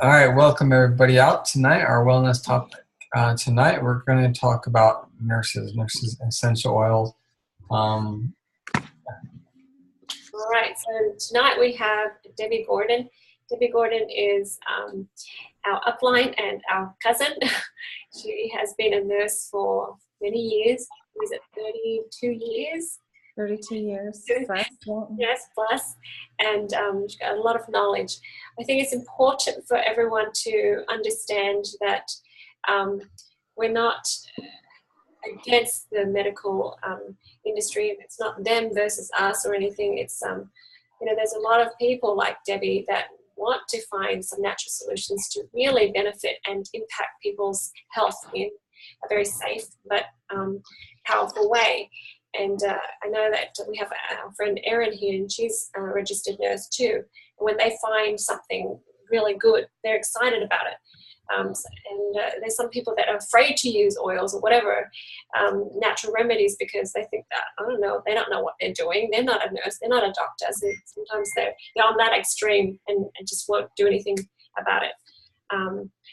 All right, welcome everybody out tonight. Our wellness topic tonight, we're going to talk about nurses, essential oils. Um, All right, so tonight we have Debbie Gordon. Debbie Gordon is our upline and our cousin. She has been a nurse for many years. Was it 32 years? 32 years plus. Yes, plus. And she's got a lot of knowledge. I think it's important for everyone to understand that we're not against the medical industry. It's not them versus us or anything. It's there's a lot of people like Debbie that want to find some natural solutions to really benefit and impact people's health in a very safe but powerful way. And I know that we have our friend Erin here, and she's a registered nurse too. And when they find something really good, they're excited about it. There's some people that are afraid to use oils or whatever natural remedies because they think that, I don't know, they don't know what they're doing. They're not a nurse, they're not a doctor. So sometimes they're on that extreme and just won't do anything about it.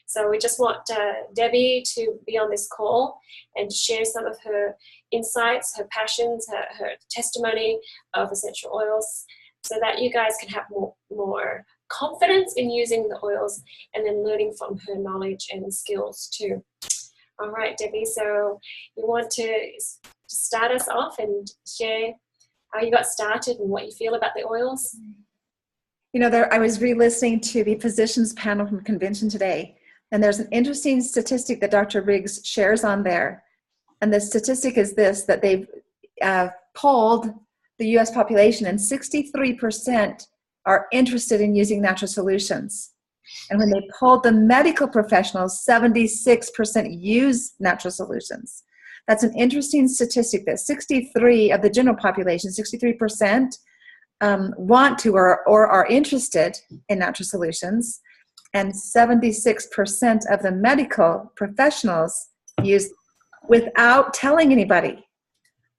So we just want Debbie to be on this call and share some of her insights, her passions, her testimony of essential oils, so that you guys can have more confidence in using the oils and then learning from her knowledge and skills too. All right, Debbie, so you want to start us off and share how you got started and what you feel about the oils? You know, I was re-listening to the physicians panel from convention today, and there's an interesting statistic that Dr. Riggs shares on there. And the statistic is this, that they've polled the U.S. population, and 63% are interested in using natural solutions. And when they polled the medical professionals, 76% use natural solutions. That's an interesting statistic, that 63 of the general population, 63%, want to or are interested in natural solutions, and 76% of the medical professionals use without telling anybody.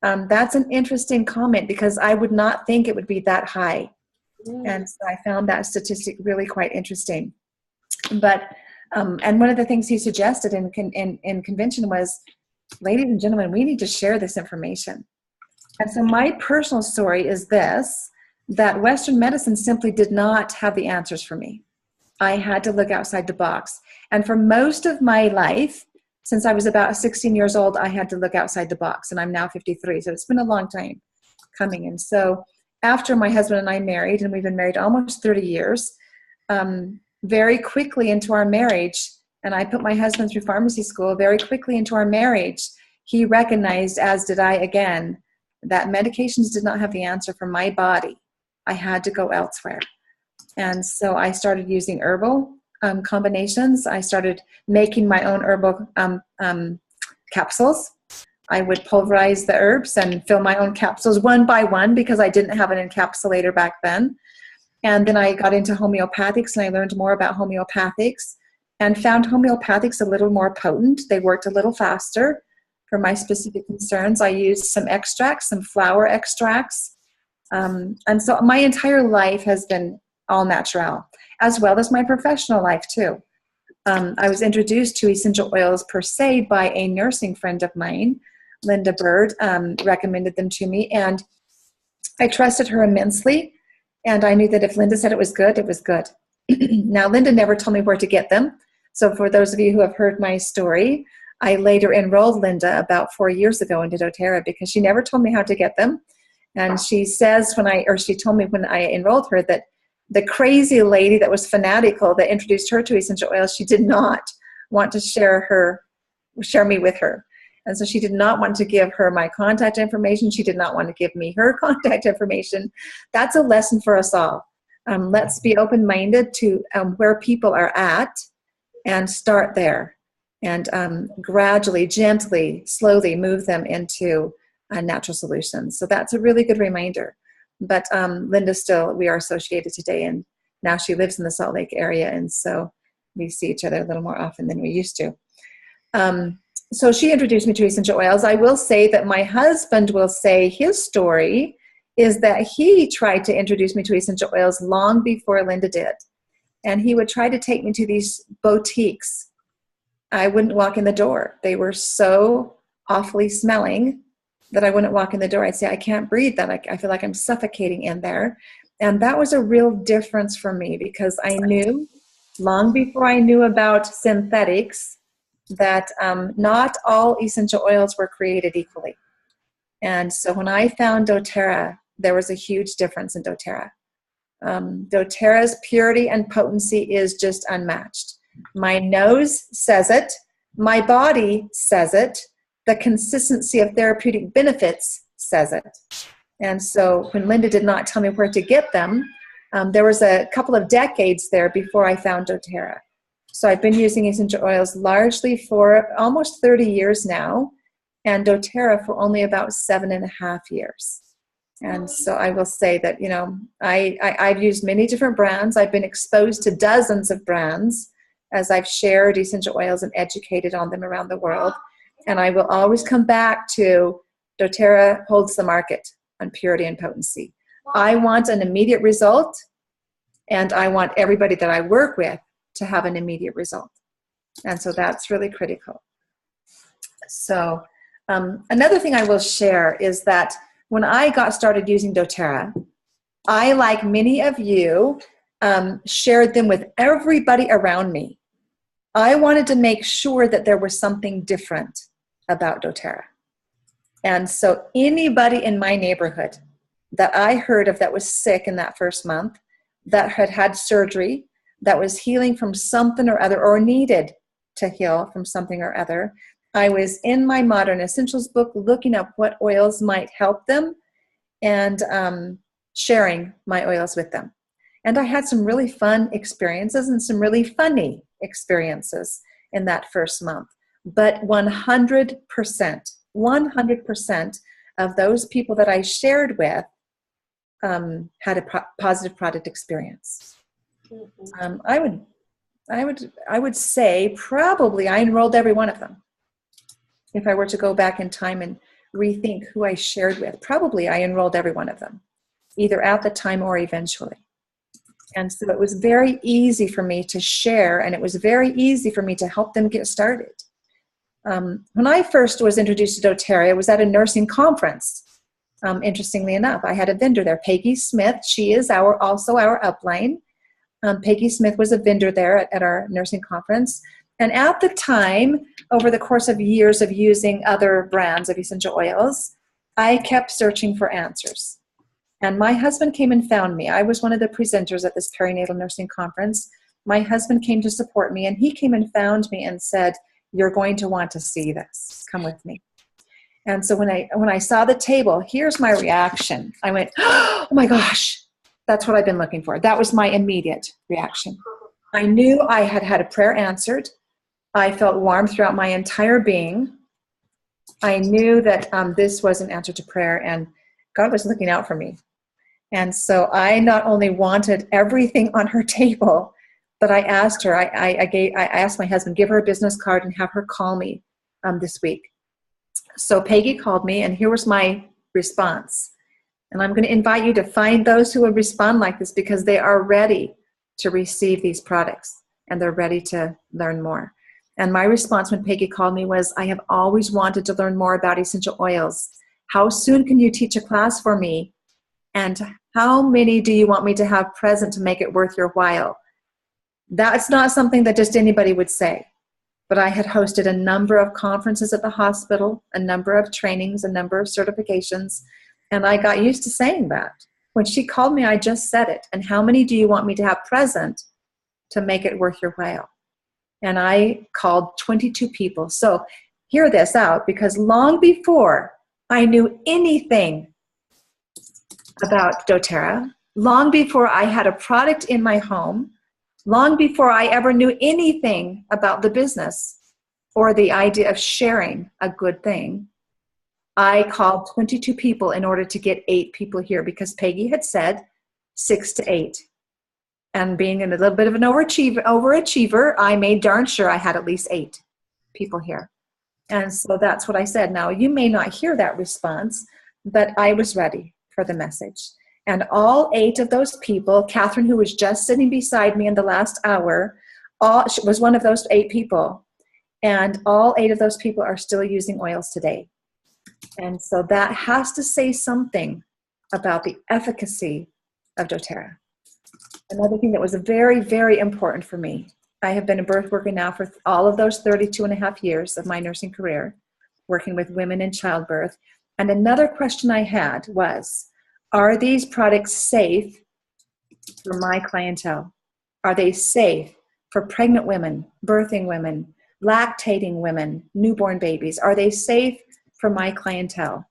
That's an interesting comment because I would not think it would be that high. And so I found that statistic really quite interesting. But and one of the things he suggested in convention was, ladies and gentlemen, we need to share this information. And so my personal story is this, that Western medicine simply did not have the answers for me. I had to look outside the box. And for most of my life, since I was about 16 years old, I had to look outside the box, and I'm now 53, so it's been a long time coming. And so after my husband and I married, and we've been married almost 30 years, very quickly into our marriage, and I put my husband through pharmacy school, very quickly into our marriage, he recognized, as did I again, that medications did not have the answer for my body. I had to go elsewhere. And so I started using herbal combinations. I started making my own herbal capsules. I would pulverize the herbs and fill my own capsules one by one because I didn't have an encapsulator back then. And then I got into homeopathics, and I learned more about homeopathics and found homeopathics a little more potent. They worked a little faster for my specific concerns. I used some extracts, some flower extracts. And so my entire life has been all natural, as well as my professional life too. I was introduced to essential oils per se by a nursing friend of mine, Linda Bird, recommended them to me, and I trusted her immensely, and I knew that if Linda said it was good, it was good. Now, Linda never told me where to get them, so for those of you who have heard my story, I later enrolled Linda about 4 years ago into doTERRA because she never told me how to get them. And she says she told me when I enrolled her that the crazy lady that was fanatical that introduced her to essential oils, she did not want to share me with her. And so she did not want to give her my contact information. She did not want to give me her contact information. That's a lesson for us all. Let's be open-minded to where people are at and start there. And gradually, gently, slowly move them into natural solutions. So that's a really good reminder. But Linda we are associated today, and now she lives in the Salt Lake area, and so we see each other a little more often than we used to. So she introduced me to essential oils. I will say that my husband will say his story is that he tried to introduce me to essential oils long before Linda did. And he would try to take me to these boutiques. I wouldn't walk in the door. They were so awfully smelling that I wouldn't walk in the door. I'd say, I can't breathe. That I feel like I'm suffocating in there. And that was a real difference for me, because I knew long before I knew about synthetics that not all essential oils were created equally. And so when I found doTERRA, there was a huge difference in doTERRA. doTERRA's purity and potency is just unmatched. My nose says it. My body says it. The consistency of therapeutic benefits says it. And so when Linda did not tell me where to get them, there was a couple of decades there before I found doTERRA. So I've been using essential oils largely for almost 30 years now, and doTERRA for only about 7.5 years. And so I will say that, you know, I've used many different brands. I've been exposed to dozens of brands as I've shared essential oils and educated on them around the world. And I will always come back to doTERRA holds the market on purity and potency. I want an immediate result, and I want everybody that I work with to have an immediate result. And so that's really critical. So another thing I will share is that when I got started using doTERRA, I, like many of you, shared them with everybody around me. I wanted to make sure that there was something different about doTERRA. And so anybody in my neighborhood that I heard of that was sick in that first month, that had had surgery, that was healing from something or other, or needed to heal from something or other, I was in my Modern Essentials book looking up what oils might help them and sharing my oils with them. And I had some really fun experiences and some really funny experiences in that first month. But 100% of those people that I shared with had a positive product experience. I would say probably I enrolled every one of them. If I were to go back in time and rethink who I shared with, probably I enrolled every one of them, either at the time or eventually. And so it was very easy for me to share, and it was very easy for me to help them get started. When I first was introduced to doTERRA, it was at a nursing conference. Interestingly enough, I had a vendor there, Peggy Smith. She is also our upline. Peggy Smith was a vendor there at our nursing conference. And at the time, over the course of years of using other brands of essential oils, I kept searching for answers. And my husband came and found me. I was one of the presenters at this perinatal nursing conference. My husband came to support me, and he came and found me and said, "You're going to want to see this. Come with me." And so when I saw the table, here's my reaction. I went, "Oh my gosh, that's what I've been looking for." That was my immediate reaction. I knew I had had a prayer answered. I felt warm throughout my entire being. I knew that this was an answer to prayer, and God was looking out for me. And so I not only wanted everything on her table, but I asked her, I asked my husband, give her a business card and have her call me this week. So Peggy called me, and here was my response. And I'm going to invite you to find those who will respond like this, because they are ready to receive these products, and they're ready to learn more. And my response when Peggy called me was, "I have always wanted to learn more about essential oils. How soon can you teach a class for me? And how many do you want me to have present to make it worth your while?" That's not something that just anybody would say. But I had hosted a number of conferences at the hospital, a number of trainings, a number of certifications, and I got used to saying that. When she called me, I just said it. "And how many do you want me to have present to make it worth your while?" And I called 22 people. So hear this out, because long before I knew anything about doTERRA, long before I had a product in my home, long before I ever knew anything about the business or the idea of sharing a good thing, I called 22 people in order to get 8 people here, because Peggy had said 6 to 8. And being a little bit of an overachiever, I made darn sure I had at least 8 people here. And so that's what I said. Now, you may not hear that response, but I was ready for the message. And all 8 of those people, Catherine, who was just sitting beside me in the last hour, she was one of those 8 people. And all 8 of those people are still using oils today. And so that has to say something about the efficacy of doTERRA. Another thing that was very, very important for me, I have been a birth worker now for all of those 32 and a half years of my nursing career, working with women in childbirth. And another question I had was, are these products safe for my clientele? Are they safe for pregnant women, birthing women, lactating women, newborn babies? Are they safe for my clientele?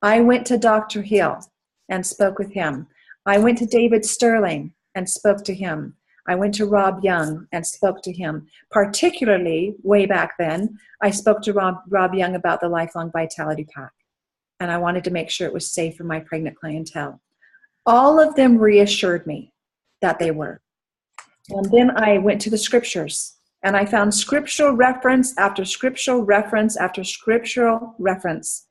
I went to Dr. Hill and spoke with him. I went to David Sterling and spoke to him. I went to Rob Young and spoke to him. Particularly, way back then, I spoke to Rob Young about the Lifelong Vitality Pack. And I wanted to make sure it was safe for my pregnant clientele. All of them reassured me that they were. And then I went to the scriptures, and I found scriptural reference after scriptural reference after scriptural reference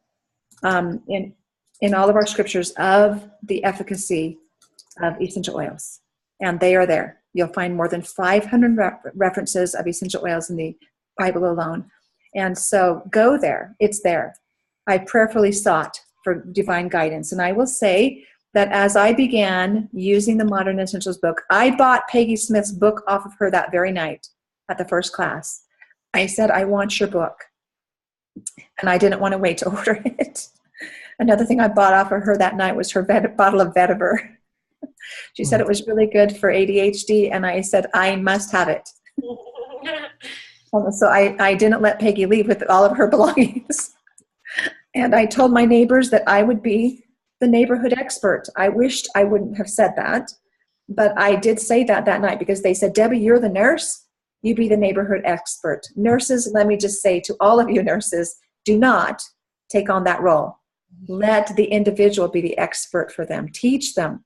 in all of our scriptures of the efficacy of essential oils. And they are there. You'll find more than 500 references of essential oils in the Bible alone. And so go there. It's there. I prayerfully sought for divine guidance. And I will say that as I began using the Modern Essentials book, I bought Peggy Smith's book off of her that very night at the first class. I said, I want your book. And I didn't want to wait to order it. Another thing I bought off of her that night was her bottle of vetiver. She said it was really good for ADHD, and I said, I must have it. So I didn't let Peggy leave with all of her belongings. And I told my neighbors that I would be the neighborhood expert. I wished I wouldn't have said that, but I did say that night because they said, Debbie, you're the nurse. You be the neighborhood expert. Nurses, let me just say to all of you nurses, do not take on that role. Let the individual be the expert for them. Teach them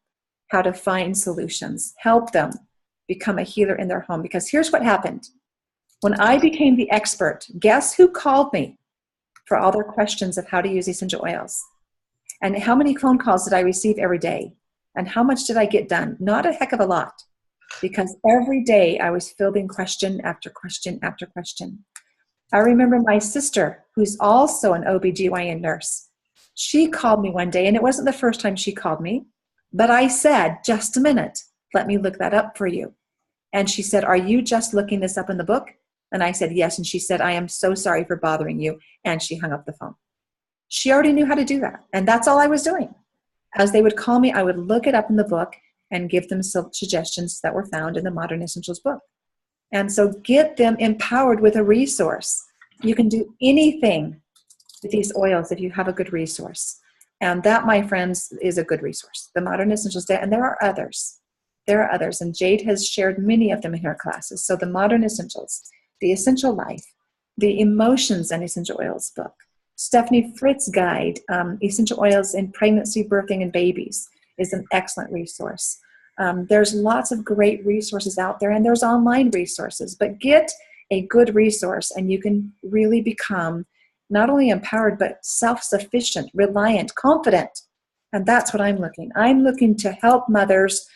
how to find solutions. Help them become a healer in their home. Because here's what happened. When I became the expert, guess who called me for all their questions of how to use essential oils? And how many phone calls did I receive every day? And how much did I get done? Not a heck of a lot. Because every day I was fielding question after question after question. I remember my sister, who's also an OBGYN nurse. She called me one day, and it wasn't the first time she called me, but I said, just a minute, let me look that up for you. And she said, are you just looking this up in the book? And I said, yes. And she said, I am so sorry for bothering you. And she hung up the phone. She already knew how to do that. And that's all I was doing. As they would call me, I would look it up in the book and give them suggestions that were found in the Modern Essentials book. And so get them empowered with a resource. You can do anything with these oils if you have a good resource. And that, my friends, is a good resource. The Modern Essentials, and there are others. There are others, and Jade has shared many of them in her classes. So the Modern Essentials, the Essential Life, the Emotions and Essential Oils book, Stephanie Fritz's guide, Essential Oils in Pregnancy, Birthing, and Babies is an excellent resource. There's lots of great resources out there, and there's online resources. But get a good resource, and you can really become not only empowered, but self-sufficient, reliant, confident. And that's what I'm looking. I'm looking to help mothers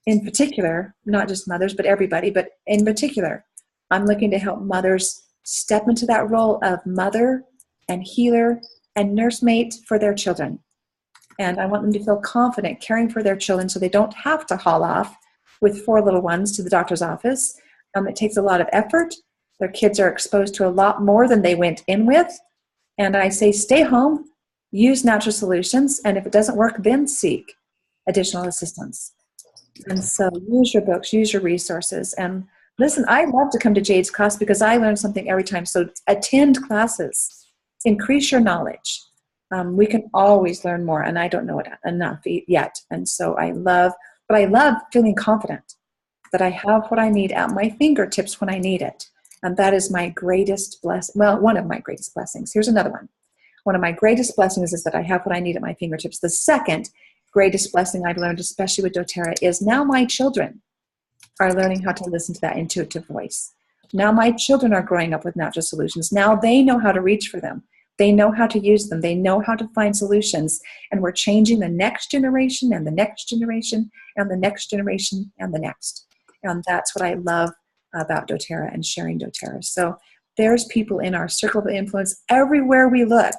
in particular, not just mothers, but everybody, but in particular, I'm looking to help mothers step into that role of mother and healer and nursemaid for their children. And I want them to feel confident caring for their children so they don't have to haul off with 4 little ones to the doctor's office. It takes a lot of effort. Their kids are exposed to a lot more than they went in with. And I say, stay home, use natural solutions, and if it doesn't work, then seek additional assistance. And so use your books, use your resources. And listen, I love to come to Jade's class because I learn something every time. So attend classes, increase your knowledge. We can always learn more, and I don't know it enough yet. And so I love feeling confident that I have what I need at my fingertips when I need it. And that is my greatest blessing. Well, one of my greatest blessings. Here's another one. One of my greatest blessings is that I have what I need at my fingertips. The second greatest blessing I've learned, especially with doTERRA, is now my children are learning how to listen to that intuitive voice. Now my children are growing up with natural solutions. Now they know how to reach for them. They know how to use them. They know how to find solutions. And we're changing the next generation and the next generation and the next generation and the next. And that's what I love about doTERRA and sharing doTERRA. So there's people in our circle of influence everywhere we look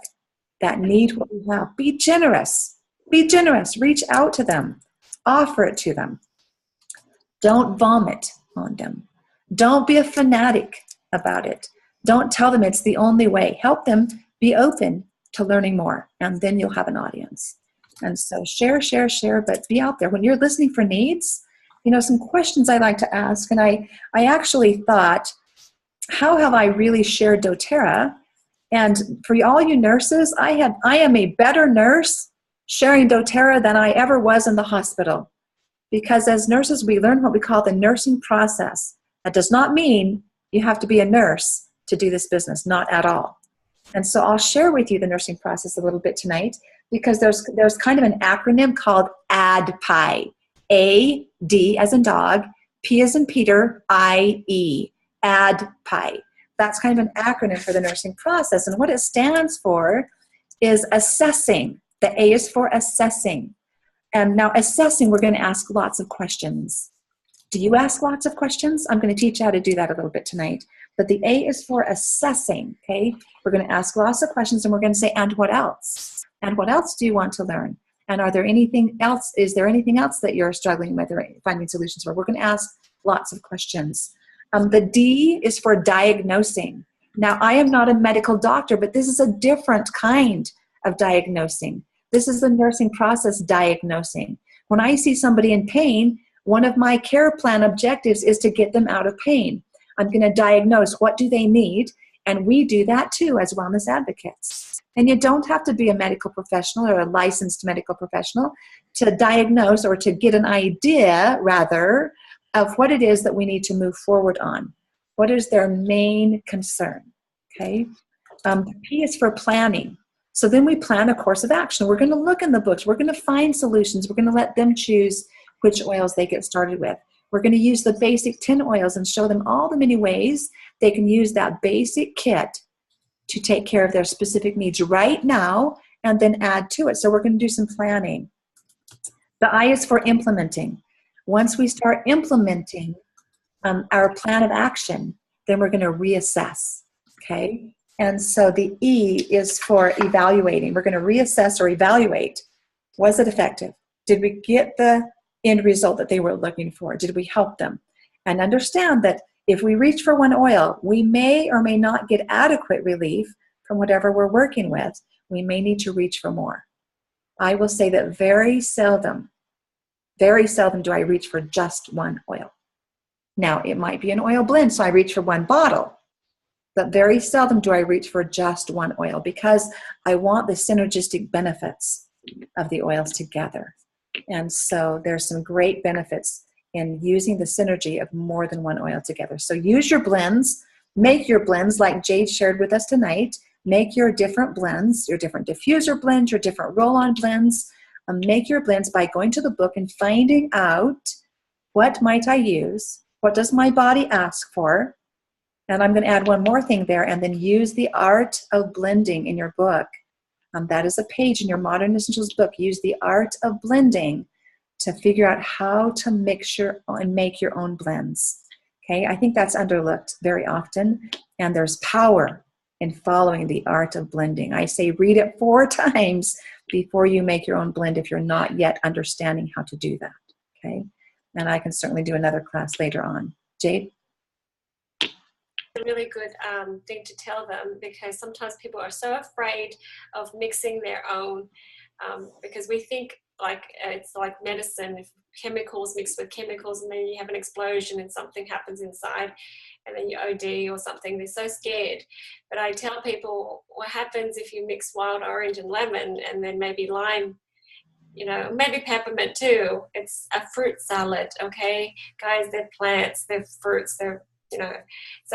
that need what we have. Be generous. Be generous. Reach out to them. Offer it to them. Don't vomit on them. Don't be a fanatic about it. Don't tell them it's the only way. Help them be open to learning more, and then you'll have an audience. And so share, but be out there. When you're listening for needs, some questions I like to ask, and I actually thought, how have I really shared doTERRA? And for all you nurses, I am a better nurse sharing doTERRA than I ever was in the hospital. Because as nurses, we learn what we call the nursing process. That does not mean you have to be a nurse to do this business, not at all. And so I'll share with you the nursing process a little bit tonight, because there's kind of an acronym called ADPI. A-D as in dog, P as in Peter, I-E, ADPI. That's kind of an acronym for the nursing process. And what it stands for is assessing. The A is for assessing. And now assessing, we're going to ask lots of questions. Do you ask lots of questions? I'm going to teach you how to do that a little bit tonight. But the A is for assessing, okay? We're going to ask lots of questions, and we're going to say, and what else? And what else do you want to learn? And are there anything else? Is there anything else that you're struggling with or finding solutions for? We're going to ask lots of questions. The D is for diagnosing. Now, I am not a medical doctor, but this is a different kind of diagnosing. This is the nursing process diagnosing. When I see somebody in pain, one of my care plan objectives is to get them out of pain. I'm going to diagnose what do they need, and we do that too as wellness advocates. And you don't have to be a medical professional or a licensed medical professional to diagnose or to get an idea, rather, of what it is that we need to move forward on. What is their main concern? Okay. P is for planning. So then we plan a course of action. We're going to look in the books. We're going to find solutions. We're going to let them choose which oils they get started with. We're going to use the basic 10 oils and show them all the many ways they can use that basic kit to take care of their specific needs right now and then add to it. So we're going to do some planning. The I is for implementing. Once we start implementing our plan of action, then we're going to reassess, okay? And so the E is for evaluating. We're going to reassess or evaluate. Was it effective? Did we get the end result that they were looking for? Did we help them? And understand that if we reach for one oil, we may or may not get adequate relief from whatever we're working with. We may need to reach for more. I will say that very seldom do I reach for just one oil. Now, it might be an oil blend, so I reach for one bottle. But very seldom do I reach for just one oil, because I want the synergistic benefits of the oils together. And so there's some great benefits in using the synergy of more than one oil together. So use your blends, make your blends like Jade shared with us tonight. Make your different blends, your different diffuser blends, your different roll-on blends. Make your blends by going to the book and finding out, what might I use? What does my body ask for? And I'm going to add one more thing there, and then use the art of blending in your book. That is a page in your Modern Essentials book. Use the art of blending to figure out how to mix and make your own blends. Okay, I think that's underlooked very often, and there's power in following the art of blending. I say read it 4 times before you make your own blend if you're not yet understanding how to do that. Okay, and I can certainly do another class later on. Jade? A really good thing to tell them, because sometimes people are so afraid of mixing their own, because we think like it's like medicine, if chemicals mixed with chemicals and then you have an explosion and something happens inside and then you OD or something. They're so scared. But I tell people, what happens if you mix wild orange and lemon and then maybe lime, maybe peppermint too. It's a fruit salad, okay? Guys, they're plants, they're fruits, so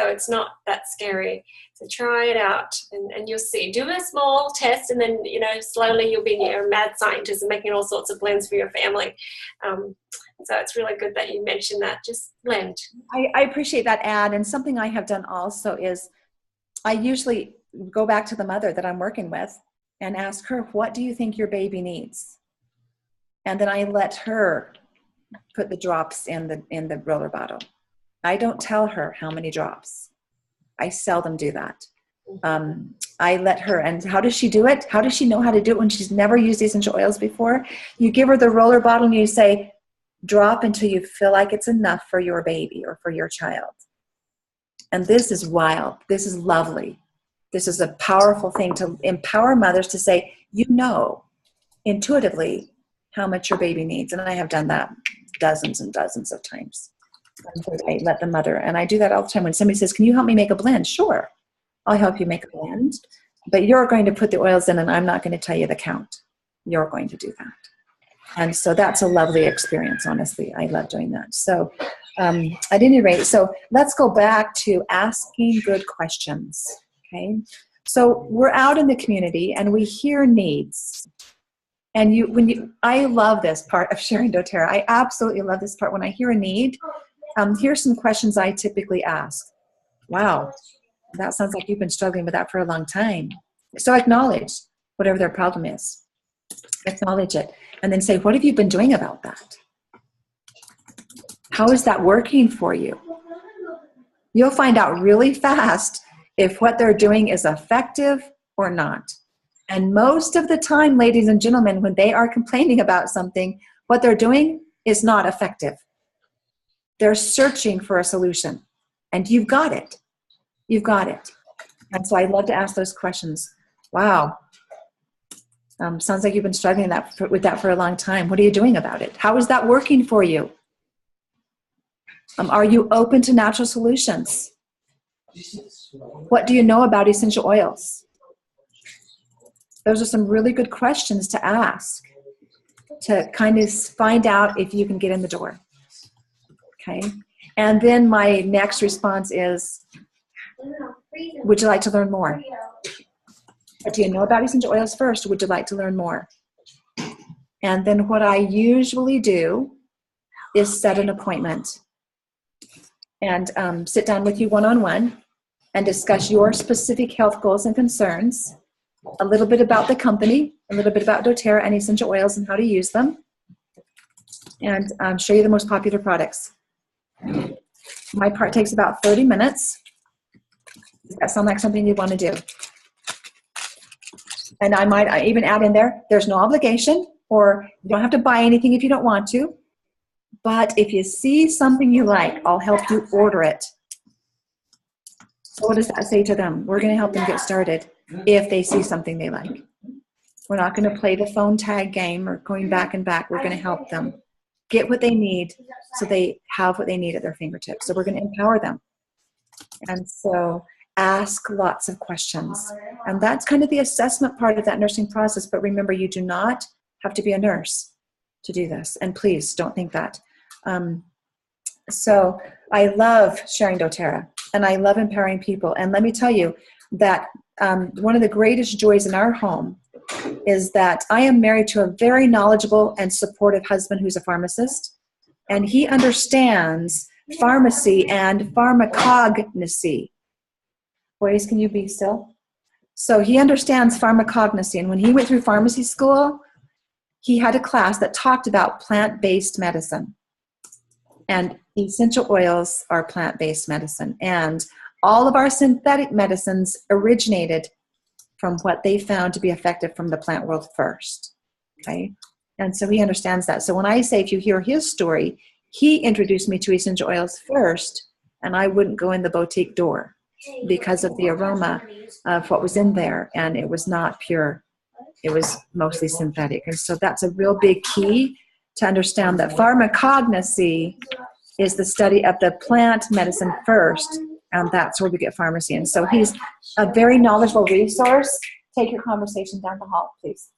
it's not that scary. So try it out and you'll see. Do a small test and then, slowly you'll be a mad scientist and making all sorts of blends for your family. So it's really good that you mentioned that. Just blend. I appreciate that ad. And something I have done also is I usually go back to the mother that I'm working with and ask her, what do you think your baby needs? And then I let her put the drops in the roller bottle. I don't tell her how many drops. I seldom do that. I let her, and how does she do it? How does she know how to do it when she's never used essential oils before? You give her the roller bottle and you say, drop until you feel like it's enough for your baby or for your child. And this is wild. This is lovely. This is a powerful thing to empower mothers to say, you know, intuitively how much your baby needs. And I have done that dozens and dozens of times. I let the mother, and I do that all the time. When somebody says, can you help me make a blend? Sure, I'll help you make a blend. But you're going to put the oils in, and I'm not going to tell you the count. You're going to do that. And so that's a lovely experience, honestly. I love doing that. So at any rate, so let's go back to asking good questions, okay? So we're out in the community, and we hear needs. And I love this part of sharing doTERRA. I absolutely love this part. When I hear a need, here's some questions I typically ask. Wow, that sounds like you've been struggling with that for a long time. So acknowledge whatever their problem is. Acknowledge it. And then say, what have you been doing about that? How is that working for you? You'll find out really fast if what they're doing is effective or not. And most of the time, ladies and gentlemen, when they are complaining about something, what they're doing is not effective. They're searching for a solution. And you've got it. You've got it. And so I love to ask those questions. Wow. Sounds like you've been struggling with that for a long time. What are you doing about it? How is that working for you? Are you open to natural solutions? What do you know about essential oils? Those are some really good questions to ask to kind of find out if you can get in the door. Okay. And then my next response is, would you like to learn more? What do you know about essential oils first? Would you like to learn more? And then what I usually do is set an appointment and sit down with you one-on-one and discuss your specific health goals and concerns, a little bit about the company, a little bit about doTERRA and essential oils and how to use them, and show you the most popular products. My part takes about 30 minutes. Does that sound like something you want to do? And I might even add in there, there's no obligation, or you don't have to buy anything if you don't want to. But if you see something you like, I'll help you order it. So what does that say to them? We're going to help them get started if they see something they like. We're not going to play the phone tag game or going back and back. We're going to help them get what they need so they have what they need at their fingertips. So we're going to empower them. And so ask lots of questions. And that's kind of the assessment part of that nursing process. But remember, you do not have to be a nurse to do this. And please don't think that. So I love sharing doTERRA, and I love empowering people. And let me tell you that one of the greatest joys in our home is that I am married to a very knowledgeable and supportive husband who's a pharmacist. And he understands pharmacy and pharmacognosy. Boys, can you be still? So he understands pharmacognosy. And when he went through pharmacy school, he had a class that talked about plant-based medicine. And essential oils are plant-based medicine. And all of our synthetic medicines originated from what they found to be effective from the plant world first. Okay? And so he understands that. So when I say, if you hear his story, he introduced me to essential oils first, and I wouldn't go in the boutique door because of the aroma of what was in there, and it was not pure. It was mostly synthetic. And so that's a real big key to understand that pharmacognosy is the study of the plant medicine first, and that's where we get pharmacy. And so he's a very knowledgeable resource. Take your conversation down the hall, please.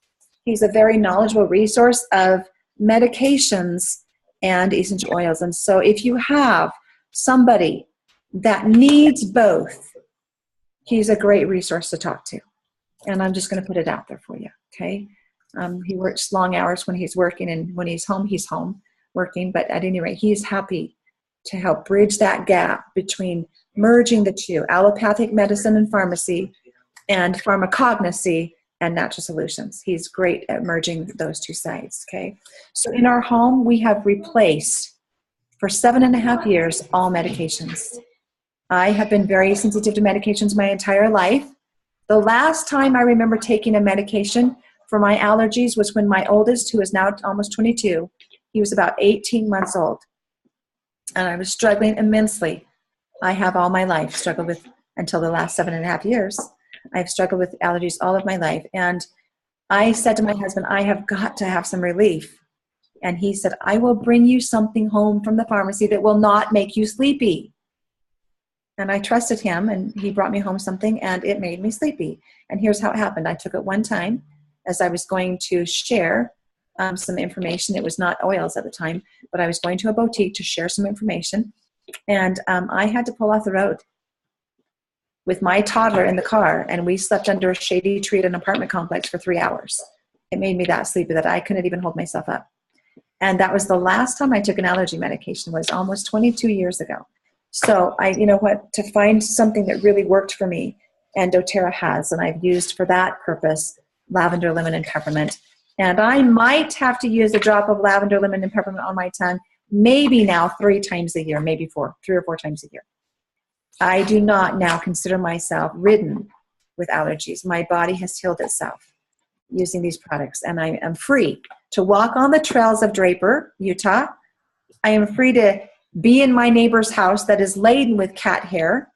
He's a very knowledgeable resource of medications and essential oils. And so if you have somebody that needs both, he's a great resource to talk to. And I'm just going to put it out there for you, okay? He works long hours when he's working, and when he's home working. But at any rate, he's happy to help bridge that gap between merging the two, allopathic medicine and pharmacy, and pharmacognosy and natural solutions. He's great at merging those two sides, okay? So in our home, we have replaced, for 7.5 years, all medications. I have been very sensitive to medications my entire life. The last time I remember taking a medication for my allergies was when my oldest, who is now almost 22, he was about 18 months old. And I was struggling immensely. I have all my life struggled with, until the last 7.5 years, I've struggled with allergies all of my life. And I said to my husband, I have got to have some relief. And he said, I will bring you something home from the pharmacy that will not make you sleepy. And I trusted him, and he brought me home something, and it made me sleepy. And here's how it happened. I took it one time as I was going to share some information. It was not oils at the time, but I was going to a boutique to share some information. And I had to pull off the road with my toddler in the car, and we slept under a shady tree at an apartment complex for 3 hours. It made me that sleepy that I couldn't even hold myself up. And that was the last time I took an allergy medication, was almost 22 years ago. So you know what, to find something that really worked for me, and doTERRA has, and I've used for that purpose, lavender, lemon, and peppermint. And I might have to use a drop of lavender, lemon, and peppermint on my tongue, maybe now 3 times a year, maybe 3 or 4 times a year. I do not now consider myself ridden with allergies. My body has healed itself using these products, and I am free to walk on the trails of Draper, Utah. I am free to be in my neighbor's house that is laden with cat hair.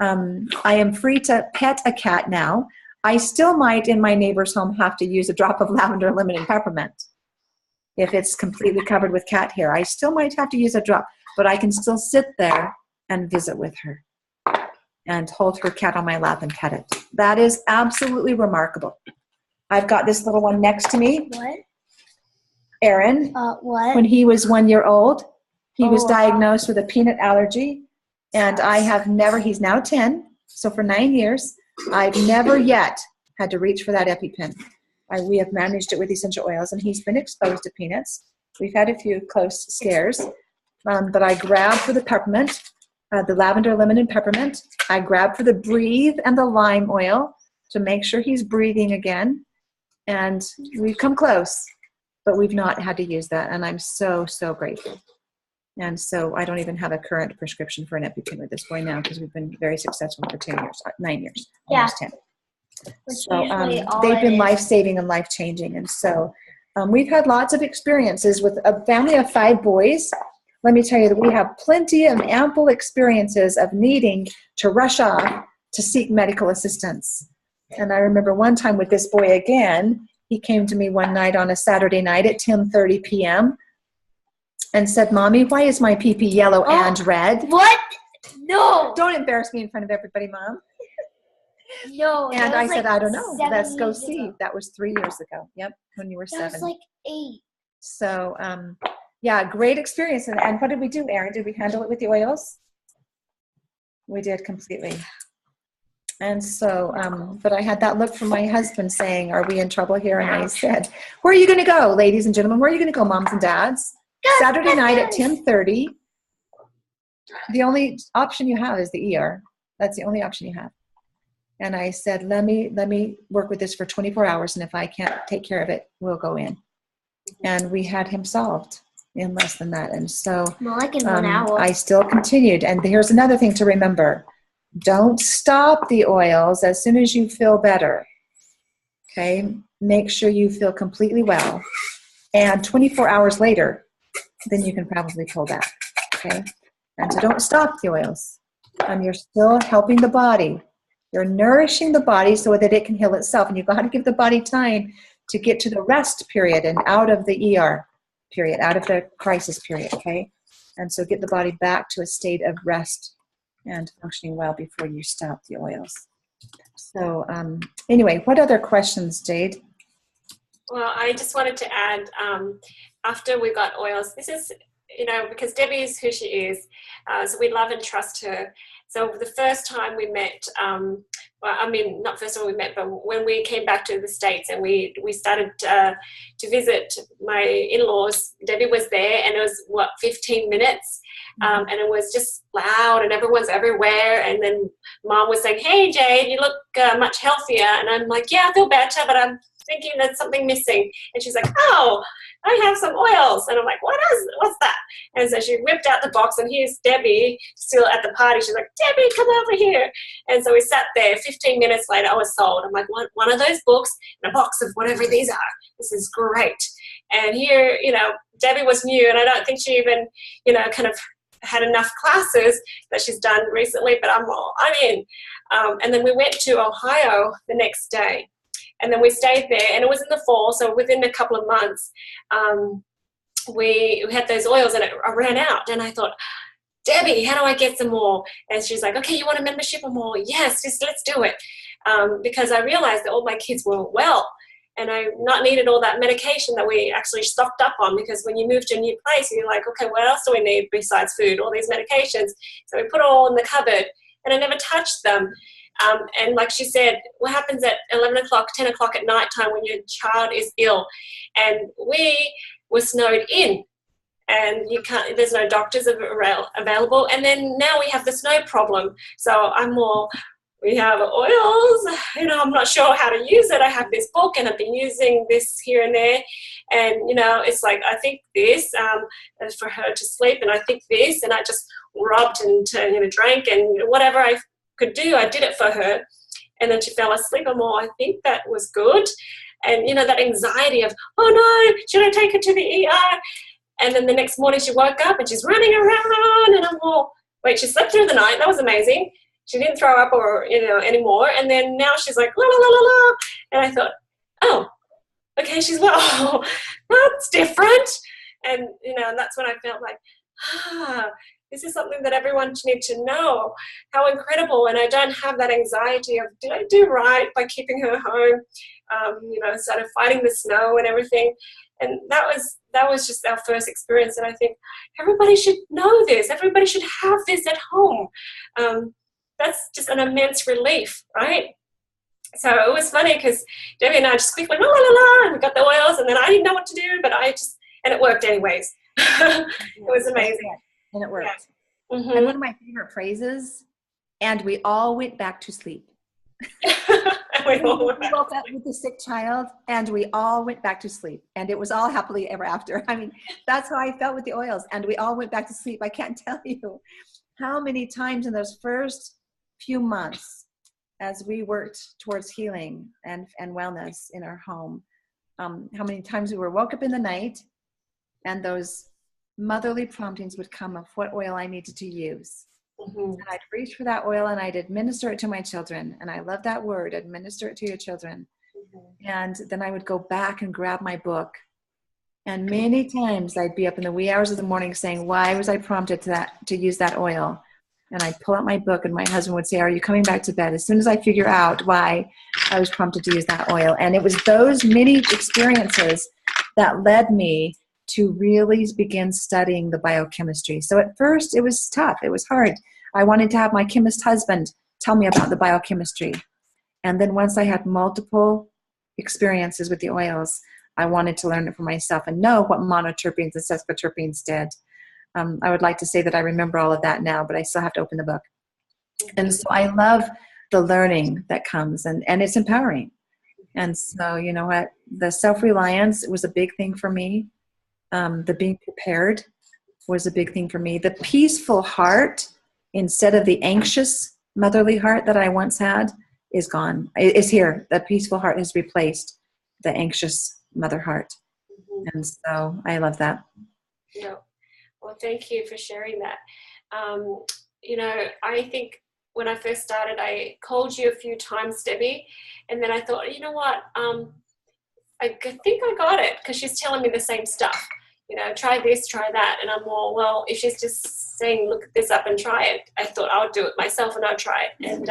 I am free to pet a cat now. I still might, in my neighbor's home, have to use a drop of lavender, lemon, and peppermint. If it's completely covered with cat hair, I still might have to use a drop, but I can still sit there and visit with her and hold her cat on my lap and pet it. That is absolutely remarkable. I've got this little one next to me. What? Aaron. What? When he was 1 year old, he was diagnosed with a peanut allergy, and I have never, he's now 10, so for 9 years, I've never yet had to reach for that EpiPen. We have managed it with essential oils, and he's been exposed to peanuts. We've had a few close scares, but I grabbed for the peppermint, the lavender, lemon, and peppermint. I grabbed for the Breathe and the lime oil to make sure he's breathing again, and we've come close, but we've not had to use that, and I'm so, so grateful. And so I don't even have a current prescription for an EpiPen with this boy now, because we've been very successful for 10 years, 9 years, almost 10. So they've been life-saving and life-changing. And so we've had lots of experiences with a family of 5 boys. Let me tell you that we have plenty and ample experiences of needing to rush off to seek medical assistance. And I remember one time with this boy again, he came to me one night on a Saturday night at 10:30 p.m. and said, Mommy, why is my pee-pee yellow and red? What? No. Don't embarrass me in front of everybody, Mom. No. And I said, I don't know. 7 Let's go years see. ago. That was 3 years ago. Yep, when you were 7. That was like 8. So, yeah, great experience. And what did we do, Erin? Did we handle it with the oils? We did completely. And so, but I had that look from my husband saying, are we in trouble here? And I said, where are you going to go, ladies and gentlemen? Where are you going to go, moms and dads? Saturday night at 10:30. The only option you have is the ER. That's the only option you have. And I said, let me work with this for 24 hours, and if I can't take care of it, we'll go in. And we had him solved in less than that. And so More like in 1 hour. I still continued. And here's another thing to remember. Don't stop the oils as soon as you feel better. Okay? Make sure you feel completely well. And 24 hours later, then you can probably pull back. Okay? And so don't stop the oils. You're still helping the body. You're nourishing the body so that it can heal itself. And you've got to give the body time to get to the rest period and out of the ER period, out of the crisis period, okay? And so get the body back to a state of rest and functioning well before you stop the oils. So anyway, what other questions, Jade? Well, I just wanted to add, after we got oils, this is, because Debbie is who she is, so we love and trust her. So the first time we met, not first time we met, but when we came back to the States and we started to visit my in-laws, Debbie was there, and it was, 15 minutes? And it was just loud and everyone's everywhere. And then Mom was saying, "Hey, Jade, you look much healthier." And I'm like, "Yeah, I feel better, but I'm thinking there's something missing." And she's like, "Oh, I have some oils." And I'm like, what's that? And so she whipped out the box, and here's Debbie still at the party. She's like, "Debbie, come over here." And so we sat there. 15 minutes later, I was sold. I'm like, one of those books and a box of whatever these are. This is great. And here, Debbie was new, and I don't think she even, kind of had enough classes that she's done recently, but I'm in. And then we went to Ohio the next day. And then we stayed there, and it was in the fall, so within a couple of months, we had those oils, and I ran out. And I thought, "Debbie, how do I get some more?" And she's like, "Okay, you want a membership or more?" "Yes, just let's do it." Because I realized that all my kids were well, and I not needed all that medication that we actually stocked up on, because when you move to a new place, you're like, "Okay, what else do we need besides food? All these medications." So we put it all in the cupboard, and I never touched them. And like she said, what happens at 11 o'clock, 10 o'clock at night time when your child is ill? And we were snowed in, and there's no doctors available. And then now we have the snow problem. So we have oils, I'm not sure how to use it. I have this book, and I've been using this here and there. And, it's like, I think this for her to sleep, and I think this, and I just rubbed and, drank, and whatever I could do, I did it for her. And then she fell asleep. I'm all, I think that was good. And, that anxiety of, "Oh no, should I take her to the ER? And then the next morning she woke up and she's running around, and I'm all, wait, she slept through the night. That was amazing. She didn't throw up or, anymore. And then now she's like, la, la, la, la, la. And I thought, oh, okay, she's well. That's different. And, and that's when I felt like, this is something that everyone needs to know, how incredible. And I don't have that anxiety of, did I do right by keeping her home, sort of fighting the snow and everything. And that was just our first experience. And I think everybody should know this. Everybody should have this at home. That's just an immense relief, right? So it was funny because Debbie and I just quickly, la, la, la, la, and we got the oils, and then I didn't know what to do, but and it worked anyways. It was amazing. And it worked. Yeah. Mm-hmm. And one of my favorite phrases, "and we all went back to sleep." We woke up with the sick child, and we all went back to sleep. And it was all happily ever after. I mean, that's how I felt with the oils. And we all went back to sleep. I can't tell you how many times in those first few months as we worked towards healing and wellness in our home, how many times we were woke up in the night, and those motherly promptings would come of what oil I needed to use. Mm-hmm. And I'd reach for that oil, and I'd administer it to my children. And I love that word, administer it to your children. Mm-hmm. And then I would go back and grab my book. And many times I'd be up in the wee hours of the morning saying, why was I prompted to use that oil? And I'd pull out my book, and my husband would say, "Are you coming back to bed?" As soon as I figure out why I was prompted to use that oil. And it was those many experiences that led me to really begin studying the biochemistry. So at first it was tough. It was hard. I wanted to have my chemist husband tell me about the biochemistry. And then once I had multiple experiences with the oils, I wanted to learn it for myself and know what monoterpenes and sesquiterpenes did. I would like to say that I remember all of that now, but I still have to open the book. And so I love the learning that comes, and it's empowering. And so, you know what, the self-reliance was a big thing for me. The being prepared was a big thing for me. The peaceful heart, instead of the anxious motherly heart that I once had, is gone. Is here. The peaceful heart has replaced the anxious mother heart. Mm-hmm. And so I love that. Yeah. Well, thank you for sharing that. I think when I first started, I called you a few times, Debbie, and then I thought, you know what, I think I got it, because she's telling me the same stuff. Try this, try that. And I'm all, well, if she's just saying, look this up and try it, I thought I'll do it myself and I'll try it. And,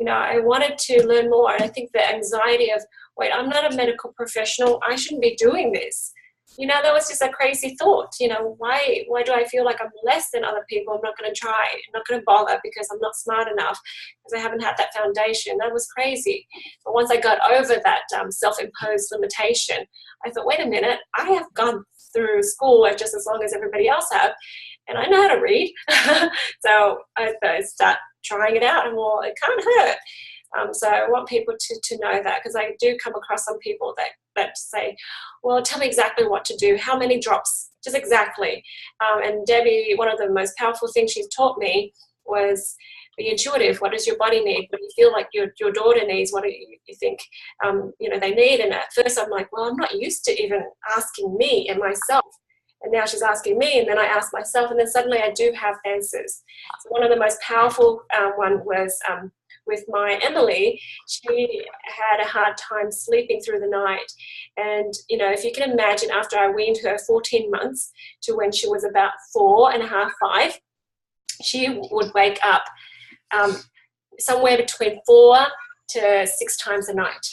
I wanted to learn more. And I think the anxiety of, wait, I'm not a medical professional. I shouldn't be doing this. That was just a crazy thought. Why do I feel like I'm less than other people? I'm not going to try. I'm not going to bother because I'm not smart enough, because I haven't had that foundation. That was crazy. But once I got over that self-imposed limitation, I thought, wait a minute, I have gone through school just as long as everybody else have. and I know how to read. So I start trying it out, and well, it can't hurt. So I want people to know that, because I do come across some people that say, well, tell me exactly what to do. How many drops? Just exactly. And Debbie, one of the most powerful things she's taught me was be intuitive. What does your body need? What do you feel like your daughter needs? What do you think they need? And at first I'm like, well, I'm not used to even asking me and myself. And now she's asking me, and then I ask myself, and then suddenly I do have answers. So one of the most powerful one was with my Emily. She had a hard time sleeping through the night. And, if you can imagine, after I weaned her 14 months to when she was about 4.5, 5, she would wake up somewhere between 4 to 6 times a night.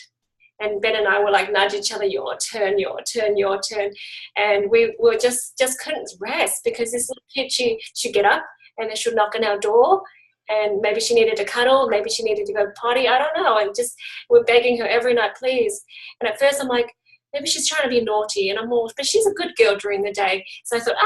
And Ben and I were like nudge each other, your turn, your turn, your turn. And we were just couldn't rest, because this little kid, she'd get up and then she'd knock on our door, and maybe she needed a cuddle, maybe she needed to go potty, I don't know. And just we're begging her every night, please. And at first I'm like, maybe she's trying to be naughty, and but she's a good girl during the day. So I thought,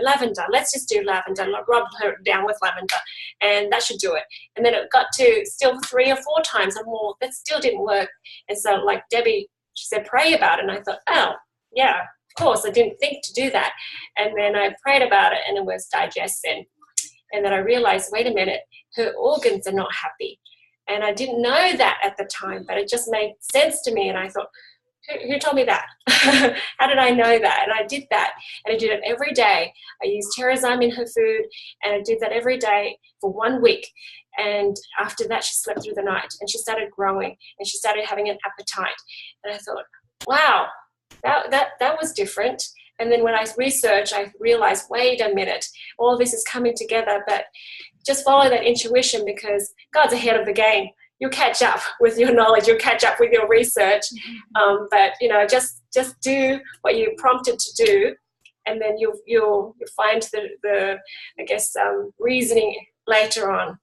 lavender, let's just do lavender, rub her down with lavender, and that should do it. And then it got to still 3 or 4 times, and that still didn't work. And so, like Debbie, she said, pray about it. And I thought, oh, yeah, of course, I didn't think to do that. And then I prayed about it, and it was digestion. And then I realized, wait a minute, her organs are not happy. And I didn't know that at the time, but it just made sense to me. And I thought, who told me that? How did I know that? And I did that, and I did it every day. I used Terrazyme in her food, and I did that every day for 1 week. And after that, she slept through the night, and she started growing, and she started having an appetite. And I thought, wow, that was different. And then when I researched, I realized, wait a minute, all this is coming together. But just follow that intuition, because God's ahead of the game. You'll catch up with your knowledge, you'll catch up with your research, but just do what you're prompted to do, and then you'll find the reasoning later on.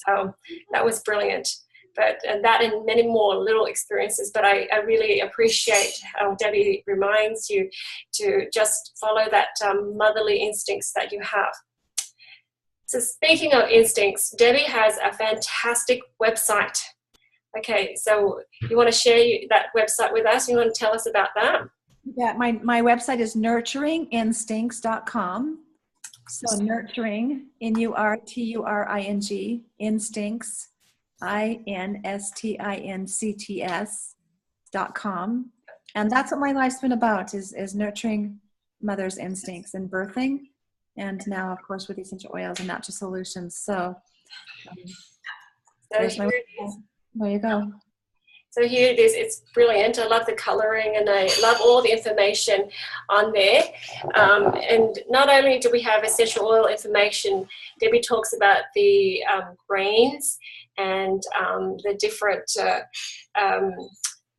So that was brilliant. And that and many more little experiences, but I really appreciate how Debbie reminds you to just follow that motherly instincts that you have. So speaking of instincts, Debbie has a fantastic website. Okay, so you want to share that website with us? You want to tell us about that? Yeah, my website is nurturinginstincts.com. So nurturing, N-U-R-T-U-R-I-N-G, instincts, INSTINCTS.com. And that's what my life's been about, is nurturing mother's instincts and birthing. And now, of course, with essential oils and natural solutions. So there you go. So here it is. It's brilliant. I love the coloring, and I love all the information on there. And not only do we have essential oil information, Debbie talks about the grains and the different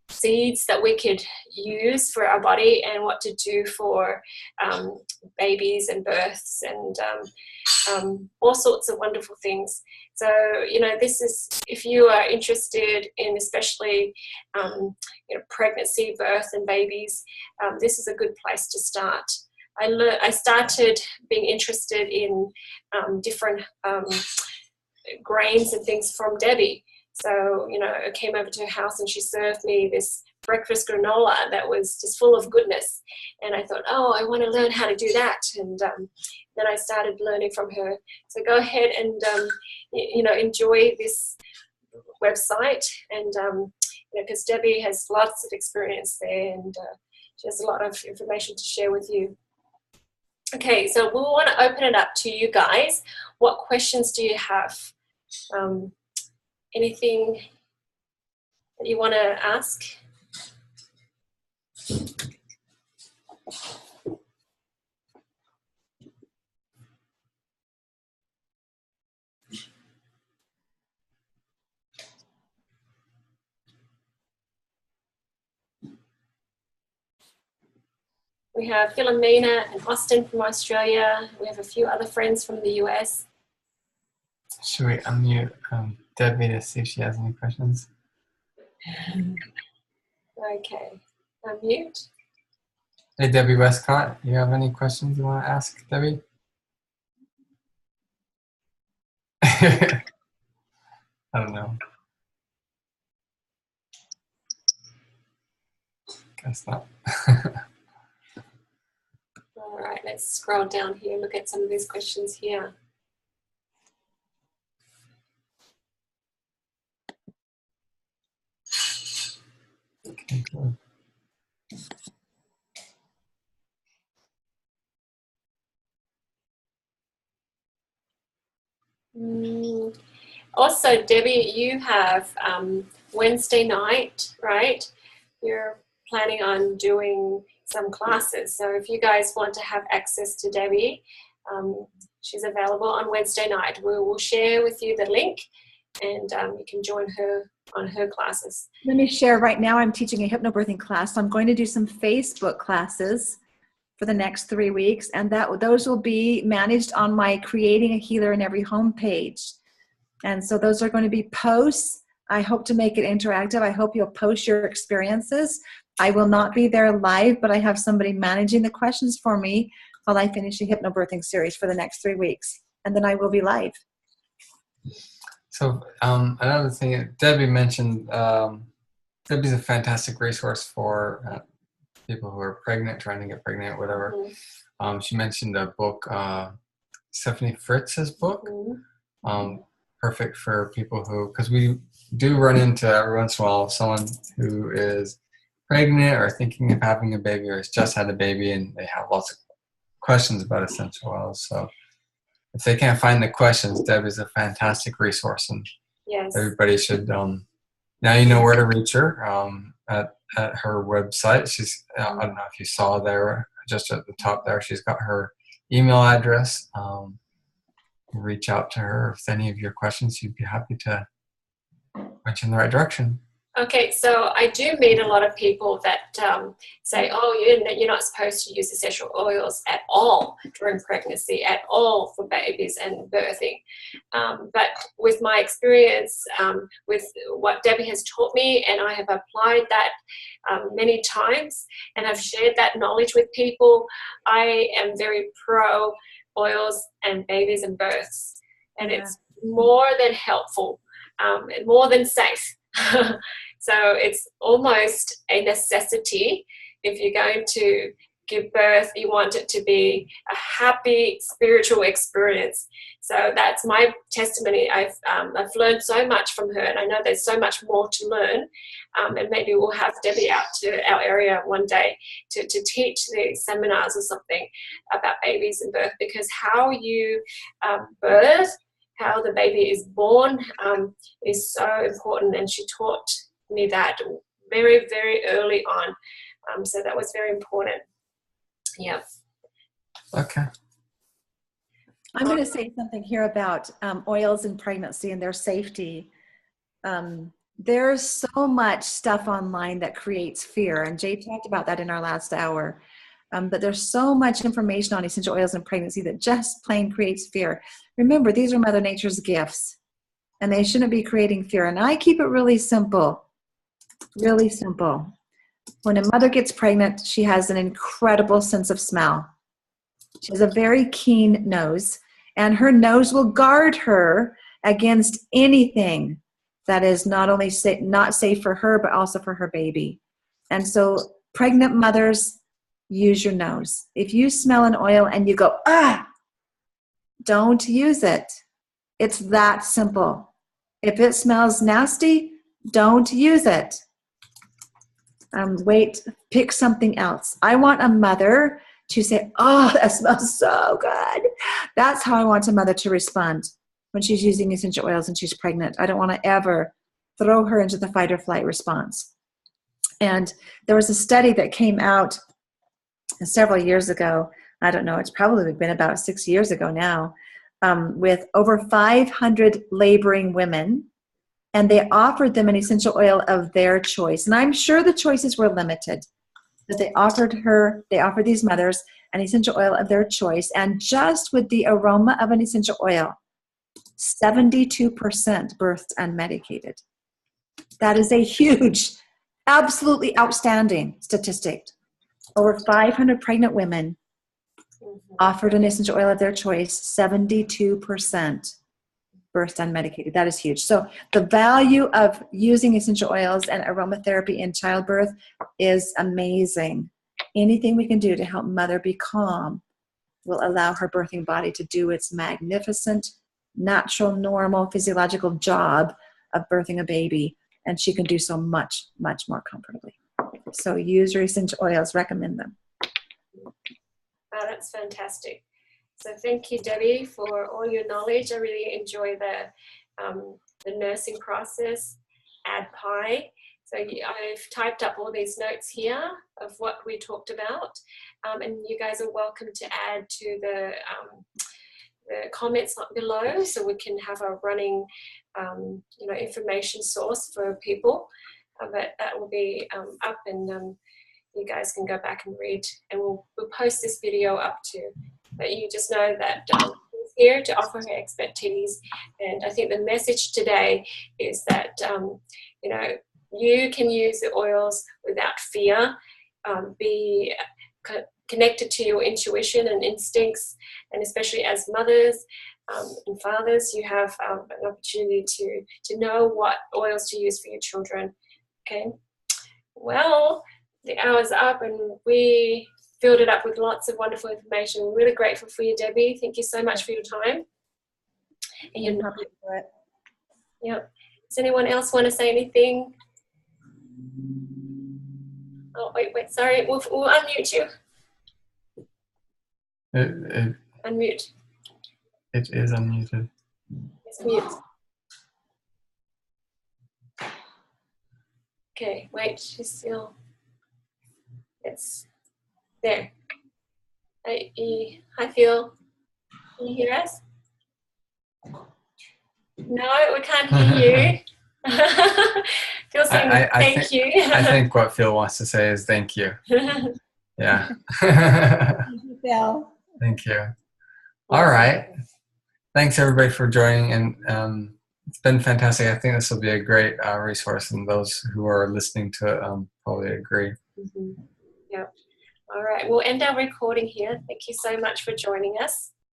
seeds that we could use for our body, and what to do for babies and births, and all sorts of wonderful things. So, this is, if you are interested in especially pregnancy, birth and babies, this is a good place to start. I started being interested in different grains and things from Debbie. So, I came over to her house, and she served me this breakfast granola that was just full of goodness. And I thought, oh, I want to learn how to do that. And then I started learning from her. So go ahead and, enjoy this website. And, because Debbie has lots of experience there, and she has a lot of information to share with you. Okay, so we want to open it up to you guys. What questions do you have? Anything that you want to ask? We have Philomena and Austin from Australia. We have a few other friends from the US. Should we unmute Debbie to see if she has any questions? Okay, unmute. Hey, Debbie Westcott, you have any questions you want to ask Debbie? I don't know. Guess not. All right, let's scroll down here, look at some of these questions here. Okay, cool. Also, Debbie, you have Wednesday night, right? You're planning on doing some classes. So if you guys want to have access to Debbie, she's available on Wednesday night. We will share with you the link, and you can join her on her classes. Let me share right now. I'm teaching a hypnobirthing class. So I'm going to do some Facebook classes for the next 3 weeks, and those will be managed on my Creating a Healer in Every Home page. And so those are going to be posts. I hope to make it interactive. I hope you'll post your experiences. I will not be there live, but I have somebody managing the questions for me while I finish the hypnobirthing series for the next 3 weeks. And then I will be live. So another thing, Debbie mentioned, Debbie's a fantastic resource for people who are pregnant, trying to get pregnant, whatever. Mm-hmm. She mentioned a book, Stephanie Fritz's book. Mm-hmm. Perfect for people who, because we do run into every once in a while someone who is pregnant or thinking of having a baby or has just had a baby, and they have lots of questions about essential oils. So if they can't find the questions, Deb is a fantastic resource, and Yes. everybody should. Now you know where to reach her at her website. She's I don't know if you saw there, just at the top there. She's got her email address. Reach out to her with any of your questions. She'd be happy to point you in the right direction. Okay, so I do meet a lot of people that say, oh, you're not supposed to use essential oils at all during pregnancy, at all for babies and birthing. But with my experience, with what Debbie has taught me, and I have applied that many times, and I've shared that knowledge with people, I am very pro oils and babies and births. And it's more than helpful, and more than safe. So it's almost a necessity. If you're going to give birth, you want it to be a happy spiritual experience. So that's my testimony. I've learned so much from her, and I know there's so much more to learn. And maybe we'll have Debbie out to our area one day to teach the seminars or something about babies and birth, because how you birth, how the baby is born, is so important. And she taught me that very, very early on. So that was very important. Yeah. Okay. I'm going to say something here about oils in pregnancy and their safety. There's so much stuff online that creates fear, and Jay talked about that in our last hour. But there's so much information on essential oils in pregnancy that just plain creates fear. Remember, these are Mother Nature's gifts, and they shouldn't be creating fear. And I keep it really simple, really simple. When a mother gets pregnant, she has an incredible sense of smell. She has a very keen nose, and her nose will guard her against anything that is not only not safe for her, but also for her baby. And so pregnant mothers, use your nose. If you smell an oil and you go, don't use it. It's that simple. If it smells nasty, don't use it. Pick something else. I want a mother to say, oh, that smells so good. That's how I want a mother to respond when she's using essential oils and she's pregnant. I don't want to ever throw her into the fight or flight response. And there was a study that came out several years ago. I don't know, it's probably been about 6 years ago now, with over 500 laboring women. And they offered them an essential oil of their choice. And I'm sure the choices were limited. But they offered these mothers an essential oil of their choice. And just with the aroma of an essential oil, 72% birthed unmedicated. That is a huge, absolutely outstanding statistic. Over 500 pregnant women offered an essential oil of their choice, 72%. births unmedicated. That is huge. So the value of using essential oils and aromatherapy in childbirth is amazing. Anything we can do to help mother be calm will allow her birthing body to do its magnificent, natural, normal, physiological job of birthing a baby. And she can do so much, much more comfortably. So use your essential oils, recommend them. Wow, that's fantastic. So thank you, Debbie, for all your knowledge. I really enjoy the nursing process, ADPI. So I've typed up all these notes here of what we talked about, and you guys are welcome to add to the comments below, so we can have a running, information source for people. But that will be up, and you guys can go back and read, and we'll post this video up too. But you just know that we're here to offer her expertise, and I think the message today is that you can use the oils without fear. Be connected to your intuition and instincts, and especially as mothers and fathers, you have an opportunity to know what oils to use for your children. Okay, well, the hour's up, and we filled it up with lots of wonderful information. We're really grateful for you, Debbie. Thank you so much for your time. And you're happy for it. Yep. Does anyone else want to say anything? Oh, wait, sorry. We'll unmute you. Unmute. It is unmuted. It's mute. Okay, wait, she's still. It's there. Hi, Phil. Can you hear us? No, we can't hear you. Phil's saying thank you. I think what Phil wants to say is thank you. Yeah. Thank you, Phil. Thank you. All right. Thanks everybody for joining, and it's been fantastic. I think this will be a great resource, and those who are listening to it probably agree. Mm-hmm. Yep. All right. We'll end our recording here. Thank you so much for joining us.